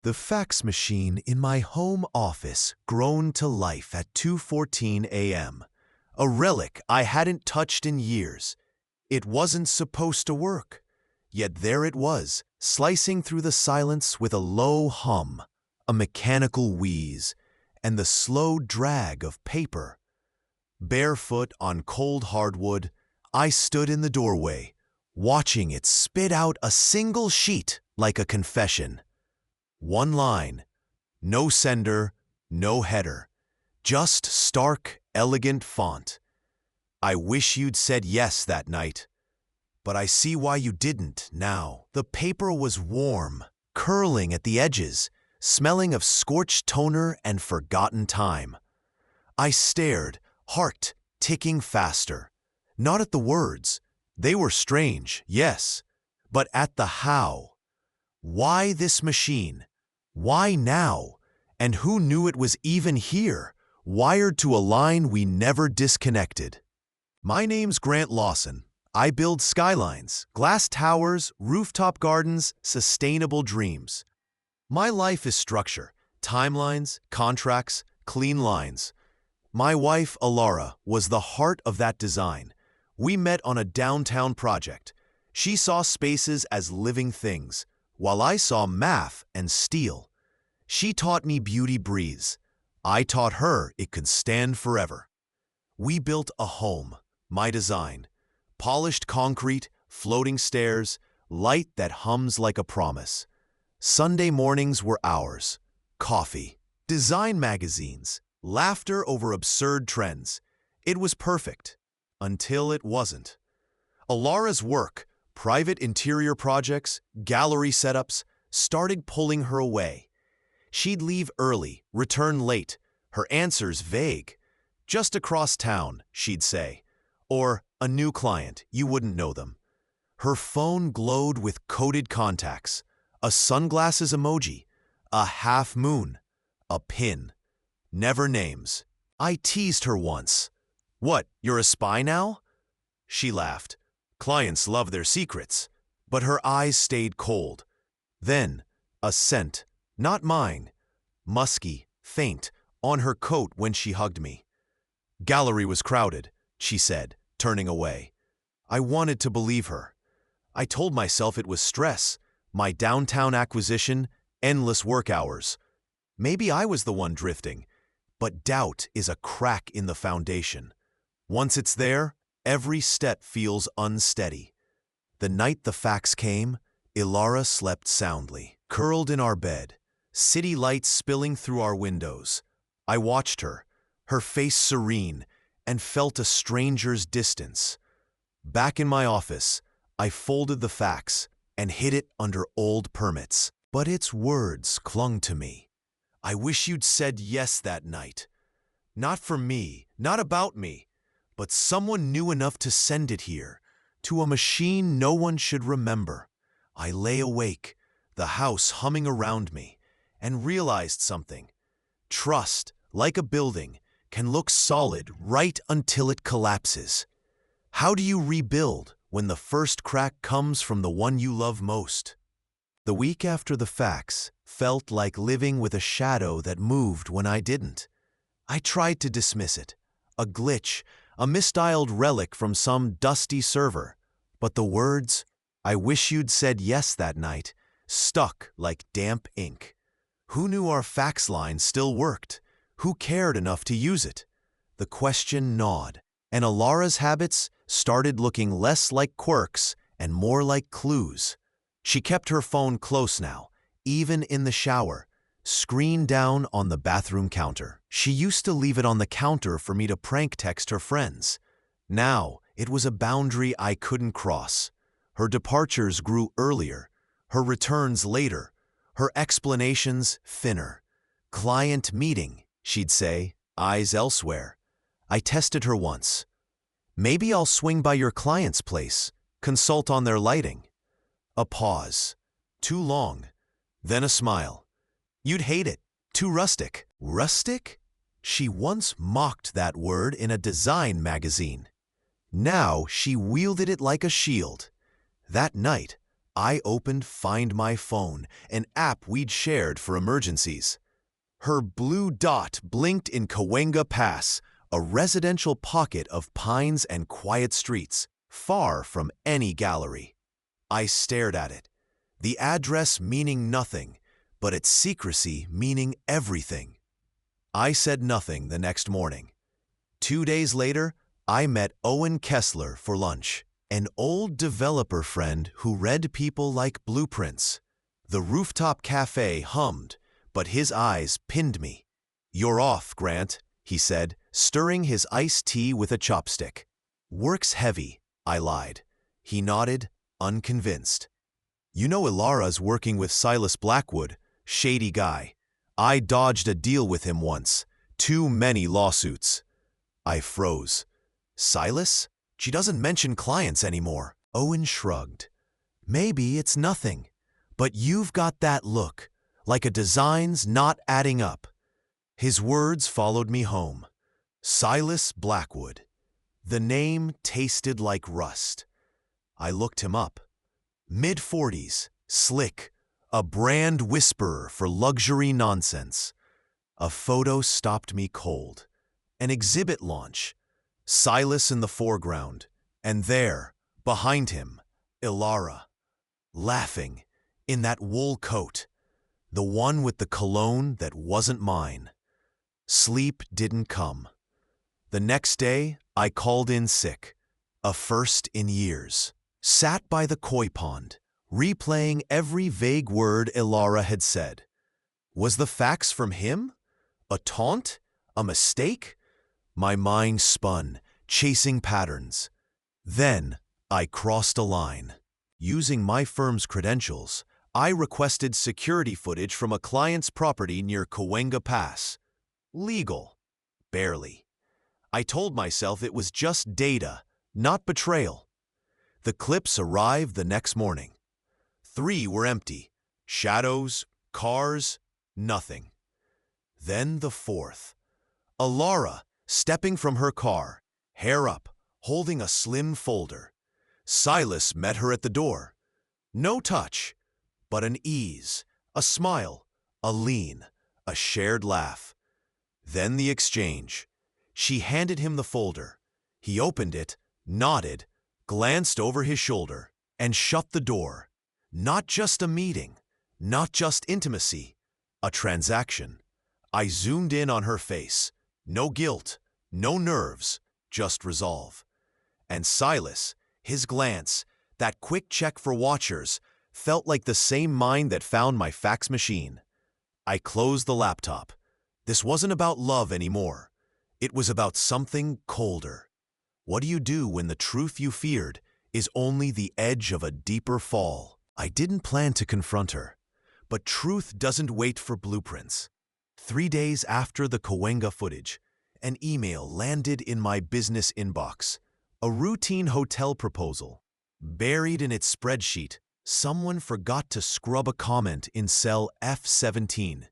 The fax machine in my home office groaned to life at 2:14 a.m., a relic I hadn't touched in years. It wasn't supposed to work, yet there it was, slicing through the silence with a low hum, a mechanical wheeze, and the slow drag of paper. Barefoot on cold hardwood, I stood in the doorway, watching it spit out a single sheet like a confession. One line, no sender, no header, just stark, elegant font. I wish you'd said yes that night. But I see why you didn't now. The paper was warm, curling at the edges, smelling of scorched toner and forgotten time. I stared, heart ticking faster. Not at the words. They were strange, yes, but at the how. Why this machine? Why now? And who knew it was even here, wired to a line we never disconnected? My name's Grant Lawson. I build skylines, glass towers, rooftop gardens, sustainable dreams. My life is structure, timelines, contracts, clean lines. My wife, Alara, was the heart of that design. We met on a downtown project. She saw spaces as living things, while I saw math and steel. She taught me beauty breathes. I taught her it could stand forever. We built a home, my design. Polished concrete, floating stairs, light that hums like a promise. Sunday mornings were ours. Coffee, design magazines, laughter over absurd trends. It was perfect. Until it wasn't. Alara's work, private interior projects, gallery setups, started pulling her away. She'd leave early, return late, her answers vague. Just across town, she'd say. Or, a new client, you wouldn't know them. Her phone glowed with coded contacts, a sunglasses emoji, a half moon, a pin. Never names. I teased her once. What, you're a spy now? She laughed. Clients love their secrets. But her eyes stayed cold. Then, a scent, not mine, musky, faint, on her coat when she hugged me. Gallery was crowded, she said, turning away. I wanted to believe her. I told myself it was stress, my downtown acquisition, endless work hours. Maybe I was the one drifting, but doubt is a crack in the foundation. Once it's there, every step feels unsteady. The night the fax came, Ilara slept soundly, curled in our bed, city lights spilling through our windows. I watched her, her face serene, and felt a stranger's distance. Back in my office, I folded the fax and hid it under old permits. But its words clung to me. I wish you'd said yes that night. Not for me, not about me, but someone new enough to send it here, to a machine no one should remember. I lay awake, the house humming around me, and realized something. Trust, like a building, can look solid right until it collapses. How do you rebuild when the first crack comes from the one you love most? The week after the fax felt like living with a shadow that moved when I didn't. I tried to dismiss it, a glitch, a misdialed relic from some dusty server. But the words, I wish you'd said yes that night, stuck like damp ink. Who knew our fax line still worked? Who cared enough to use it? The question gnawed, and Alara's habits started looking less like quirks and more like clues. She kept her phone close now, even in the shower, screen down on the bathroom counter. She used to leave it on the counter for me to prank text her friends. Now, it was a boundary I couldn't cross. Her departures grew earlier, her returns later, her explanations thinner. Client meeting, she'd say, eyes elsewhere. I tested her once. Maybe I'll swing by your client's place, consult on their lighting. A pause. Too long. Then a smile. You'd hate it. Too rustic. Rustic? She once mocked that word in a design magazine. Now she wielded it like a shield. That night, I opened Find My Phone, an app we'd shared for emergencies. Her blue dot blinked in Cahuenga Pass, a residential pocket of pines and quiet streets, far from any gallery. I stared at it, the address meaning nothing, but its secrecy meaning everything. I said nothing the next morning. 2 days later, I met Owen Kessler for lunch, an old developer friend who read people like blueprints. The rooftop cafe hummed, but his eyes pinned me. "You're off, Grant," he said, stirring his iced tea with a chopstick. "Work's heavy," I lied. He nodded, unconvinced. "You know Ilara's working with Silas Blackwood, shady guy. I dodged a deal with him once. Too many lawsuits." I froze. "Silas? She doesn't mention clients anymore." Owen shrugged. "Maybe it's nothing, but you've got that look, like a design's not adding up." His words followed me home. Silas Blackwood. The name tasted like rust. I looked him up. Mid-40s, slick, a brand whisperer for luxury nonsense. A photo stopped me cold. An exhibit launch. Silas in the foreground, and there, behind him, Ilara, laughing, in that wool coat, the one with the cologne that wasn't mine. Sleep didn't come. The next day, I called in sick, a first in years. Sat by the koi pond, replaying every vague word Ilara had said. Was the fax from him? A taunt? A mistake? My mind spun, chasing patterns. Then, I crossed a line. Using my firm's credentials, I requested security footage from a client's property near Cahuenga Pass. Legal. Barely. I told myself it was just data, not betrayal. The clips arrived the next morning. 3 were empty. Shadows, cars, nothing. Then the 4th. Ilara, stepping from her car, hair up, holding a slim folder. Silas met her at the door. No touch, but an ease, a smile, a lean, a shared laugh. Then the exchange. She handed him the folder. He opened it, nodded, glanced over his shoulder, and shut the door. Not just a meeting, not just intimacy, a transaction. I zoomed in on her face. No guilt, no nerves, just resolve. And Silas, his glance, that quick check for watchers, felt like the same mind that found my fax machine. I closed the laptop. This wasn't about love anymore. It was about something colder. What do you do when the truth you feared is only the edge of a deeper fall? I didn't plan to confront her, but truth doesn't wait for blueprints. 3 days after the Cahuenga footage, an email landed in my business inbox. A routine hotel proposal. Buried in its spreadsheet, someone forgot to scrub a comment in cell F17.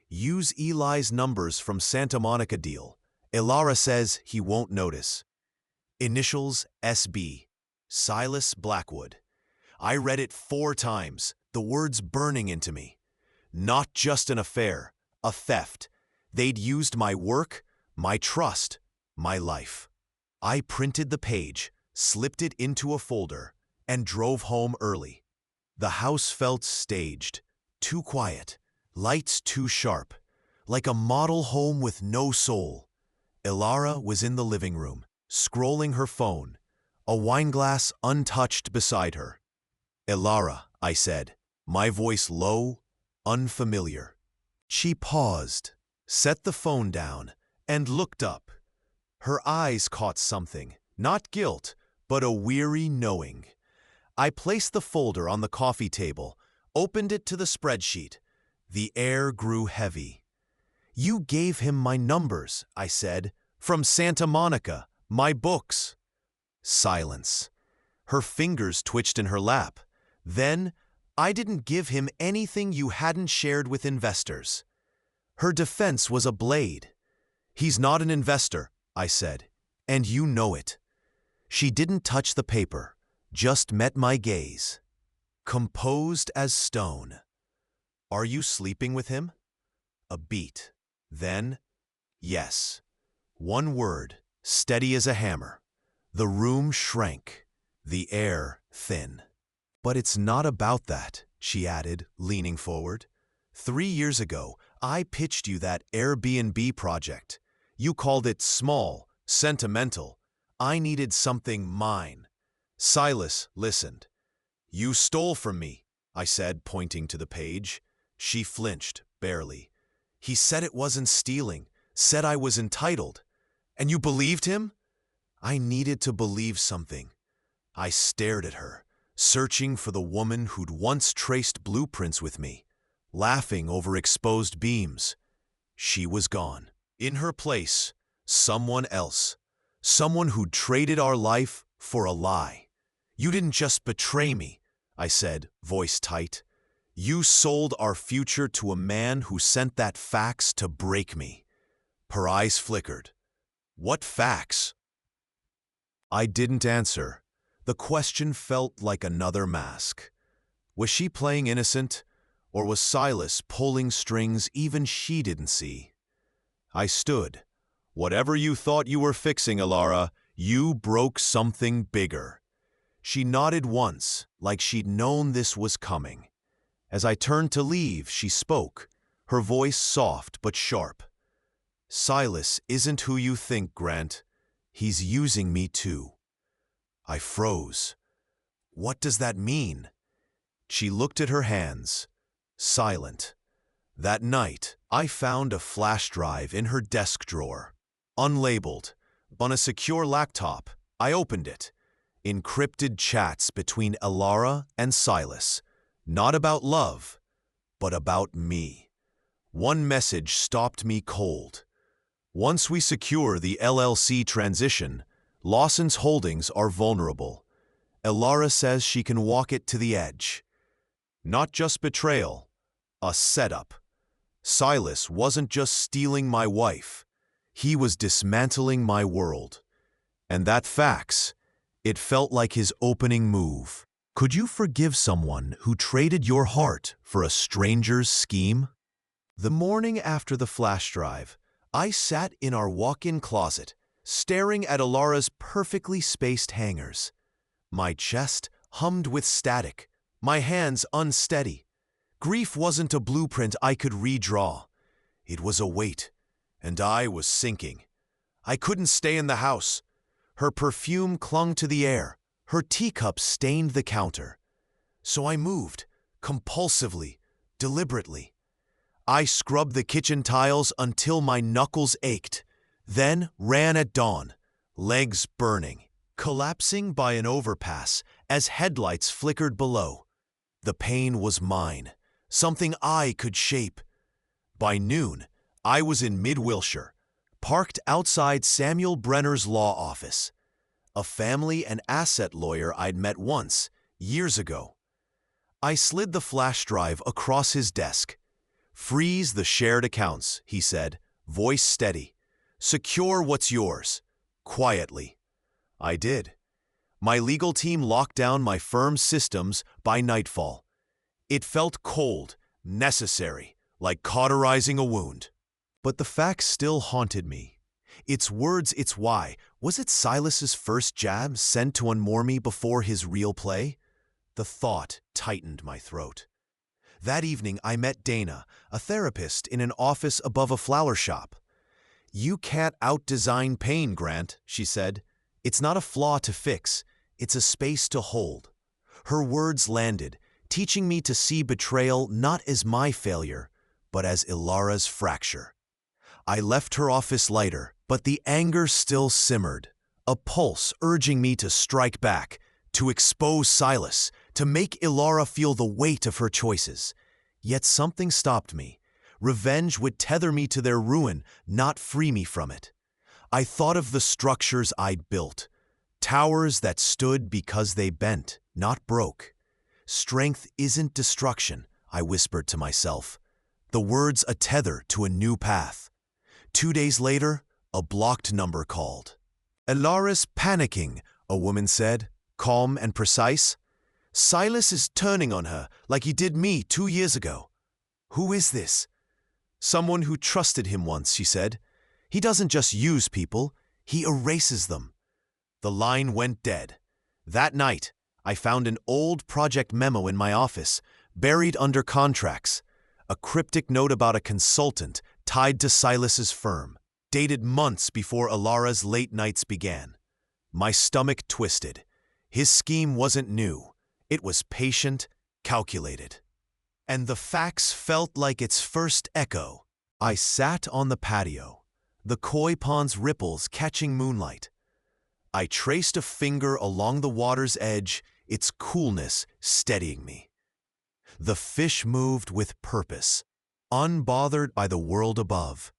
Use Eli's numbers from Santa Monica deal. Ilara says he won't notice. Initials SB. Silas Blackwood. I read it 4 times, the words burning into me. Not just an affair, a theft. They'd used my work, my trust, my life. I printed the page, slipped it into a folder, and drove home early. The house felt staged, too quiet, lights too sharp, like a model home with no soul. Ilara was in the living room, scrolling her phone, a wineglass untouched beside her. "Ilara," I said, my voice low, unfamiliar. She paused, set the phone down, and looked up. Her eyes caught something, not guilt, but a weary knowing. I placed the folder on the coffee table, opened it to the spreadsheet. The air grew heavy. "You gave him my numbers," I said, "from Santa Monica, my books." Silence. Her fingers twitched in her lap. Then, "I didn't give him anything you hadn't shared with investors." Her defense was a blade. "He's not an investor," I said, "and you know it." She didn't touch the paper, just met my gaze. composed as stone. Are you sleeping with him? A beat. Then, yes. One word, steady as a hammer. The room shrank, the air thin. But it's not about that, she added, leaning forward. 3 years ago, I pitched you that Airbnb project. You called it small, sentimental. I needed something mine. Silas listened. You stole from me, I said, pointing to the page. She flinched, barely. He said it wasn't stealing, said I was entitled. And you believed him? I needed to believe something. I stared at her, searching for the woman who'd once traced blueprints with me, laughing over exposed beams. She was gone. In her place, someone else. Someone who'd traded our life for a lie. You didn't just betray me, I said, voice tight. You sold our future to a man who sent that fax to break me. Her eyes flickered. What fax? I didn't answer. The question felt like another mask. Was she playing innocent, or was Silas pulling strings even she didn't see? I stood. Whatever you thought you were fixing, Alara, you broke something bigger. She nodded once, like she'd known this was coming. As I turned to leave, she spoke, her voice soft but sharp. Silas isn't who you think, Grant. He's using me too. I froze. What does that mean? She looked at her hands, silent. That night, I found a flash drive in her desk drawer. Unlabeled, on a secure laptop, I opened it. Encrypted chats between Alara and Silas. Not about love, but about me. One message stopped me cold. Once we secure the LLC transition, Lawson's holdings are vulnerable. Alara says she can walk it to the edge. Not just betrayal, a setup. Silas wasn't just stealing my wife. He was dismantling my world. And that fax, it felt like his opening move. Could you forgive someone who traded your heart for a stranger's scheme? The morning after the flash drive, I sat in our walk-in closet, staring at Alara's perfectly spaced hangers. My chest hummed with static, my hands unsteady. Grief wasn't a blueprint I could redraw. It was a weight, and I was sinking. I couldn't stay in the house. Her perfume clung to the air. Her teacup stained the counter. So I moved, compulsively, deliberately. I scrubbed the kitchen tiles until my knuckles ached, then ran at dawn, legs burning, collapsing by an overpass as headlights flickered below. The pain was mine, something I could shape. By noon, I was in mid-Wilshire, parked outside Samuel Brenner's law office, a family and asset lawyer I'd met once, years ago. I slid the flash drive across his desk. Freeze the shared accounts, he said, voice steady. Secure what's yours, quietly. I did. My legal team locked down my firm's systems by nightfall. It felt cold, necessary, like cauterizing a wound. But the facts still haunted me. Its words, its why. Was it Silas's first jab sent to unmoor me before his real play? The thought tightened my throat. That evening, I met Dana, a therapist in an office above a flower shop. You can't out-design pain, Grant, she said. It's not a flaw to fix. It's a space to hold. Her words landed, teaching me to see betrayal not as my failure, but as Alara's fracture. I left her office lighter, but the anger still simmered, a pulse urging me to strike back, to expose Silas, to make Alara feel the weight of her choices. Yet something stopped me. Revenge would tether me to their ruin, not free me from it. I thought of the structures I'd built, towers that stood because they bent, not broke. Strength isn't destruction, I whispered to myself. The words a tether to a new path. 2 days later, a blocked number called. Alara's panicking, a woman said, calm and precise. Silas is turning on her like he did me 2 years ago. Who is this? Someone who trusted him once, she said. He doesn't just use people, he erases them. The line went dead. That night, I found an old project memo in my office, buried under contracts. A cryptic note about a consultant tied to Silas's firm, dated months before Alara's late nights began. My stomach twisted. His scheme wasn't new. It was patient, calculated. And the facts felt like its first echo. I sat on the patio, the koi pond's ripples catching moonlight. I traced a finger along the water's edge, its coolness steadying me. The fish moved with purpose, unbothered by the world above.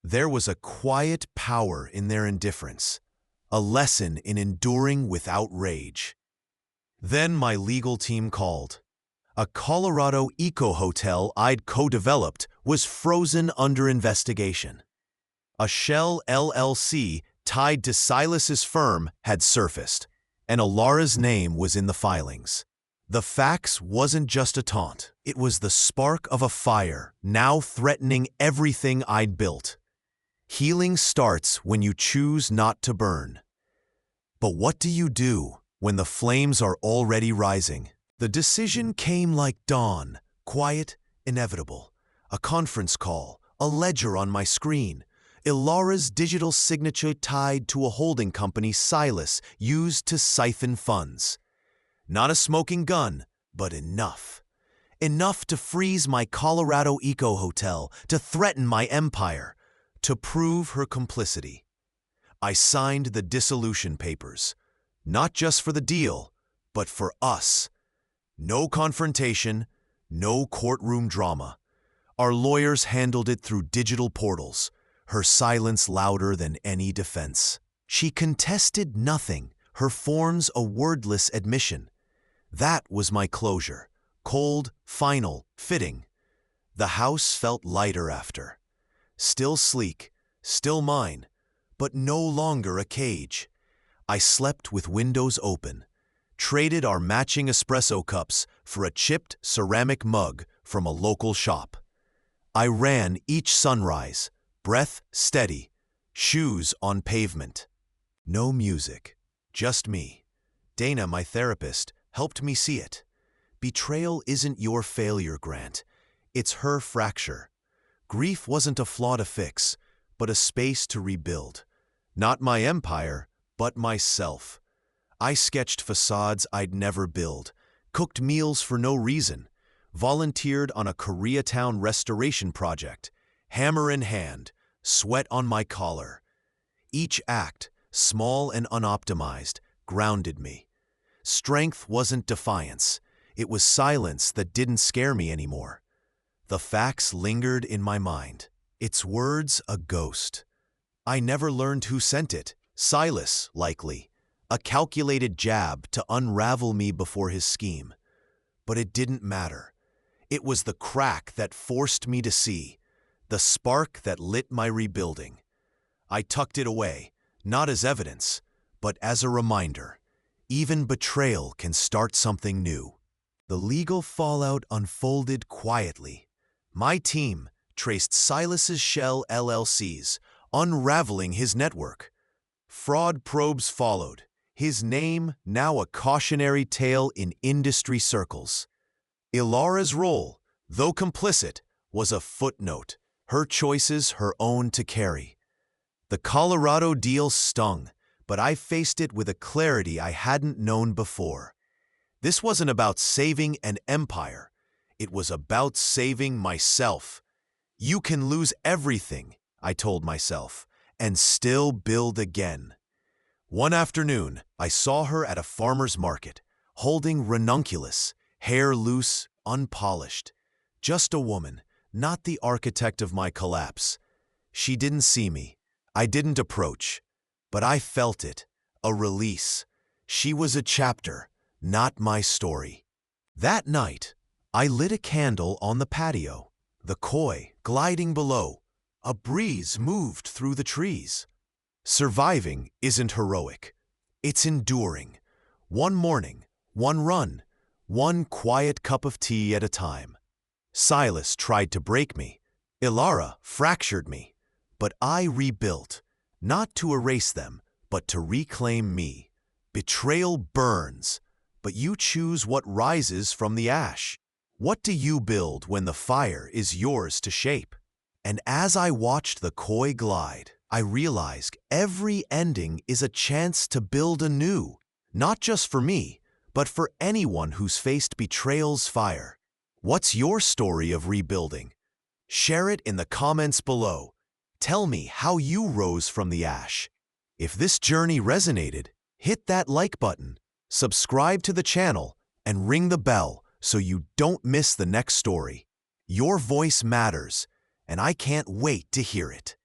There was a quiet power in their indifference, a lesson in enduring without rage. Then my legal team called. A Colorado eco-hotel I'd co-developed was frozen under investigation. A Shell LLC tied to Silas's firm had surfaced, and Alara's name was in the filings. The facts wasn't just a taunt. It was the spark of a fire, now threatening everything I'd built. Healing starts when you choose not to burn. But what do you do when the flames are already rising? The decision came like dawn, quiet, inevitable. A conference call, a ledger on my screen, Alara's digital signature tied to a holding company Silas used to siphon funds. Not a smoking gun, but enough. Enough to freeze my Colorado eco-hotel, to threaten my empire, to prove her complicity. I signed the dissolution papers, not just for the deal, but for us. No confrontation, no courtroom drama. Our lawyers handled it through digital portals, her silence louder than any defense. She contested nothing, her forms a wordless admission. That was my closure, cold, final, fitting. The house felt lighter after. Still sleek, still mine, but no longer a cage. I slept with windows open, traded our matching espresso cups for a chipped ceramic mug from a local shop. I ran each sunrise, breath steady, shoes on pavement. No music, just me. Dana, my therapist, helped me see it. Betrayal isn't your failure, Grant. It's her fracture. Grief wasn't a flaw to fix, but a space to rebuild. Not my empire, but myself. I sketched facades I'd never build, cooked meals for no reason, volunteered on a Koreatown restoration project, hammer in hand, sweat on my collar. Each act, small and unoptimized, grounded me. Strength wasn't defiance. It was silence that didn't scare me anymore. The facts lingered in my mind. Its words a ghost. I never learned who sent it. Silas, likely. A calculated jab to unravel me before his scheme. But it didn't matter. It was the crack that forced me to see, the spark that lit my rebuilding. I tucked it away, not as evidence, but as a reminder. Even betrayal can start something new. The legal fallout unfolded quietly. My team traced Silas's Shell LLCs, unraveling his network. Fraud probes followed, his name now a cautionary tale in industry circles. Alara's role, though complicit, was a footnote, her choices her own to carry. The Colorado deal stung, but I faced it with a clarity I hadn't known before. This wasn't about saving an empire. It was about saving myself. You can lose everything, I told myself, and still build again. One afternoon, I saw her at a farmer's market, holding ranunculus, hair loose, unpolished. Just a woman, not the architect of my collapse. She didn't see me. I didn't approach. But I felt it, a release. She was a chapter, not my story. That night, I lit a candle on the patio, the koi gliding below. A breeze moved through the trees. Surviving isn't heroic. It's enduring. One morning, one run, one quiet cup of tea at a time. Silas tried to break me. Ilara fractured me. But I rebuilt, not to erase them, but to reclaim me. Betrayal burns, but you choose what rises from the ash. What do you build when the fire is yours to shape? And as I watched the koi glide, I realized every ending is a chance to build anew, not just for me, but for anyone who's faced betrayal's fire. What's your story of rebuilding? Share it in the comments below. Tell me how you rose from the ash. If this journey resonated, hit that like button, subscribe to the channel, and ring the bell so you don't miss the next story. Your voice matters, and I can't wait to hear it.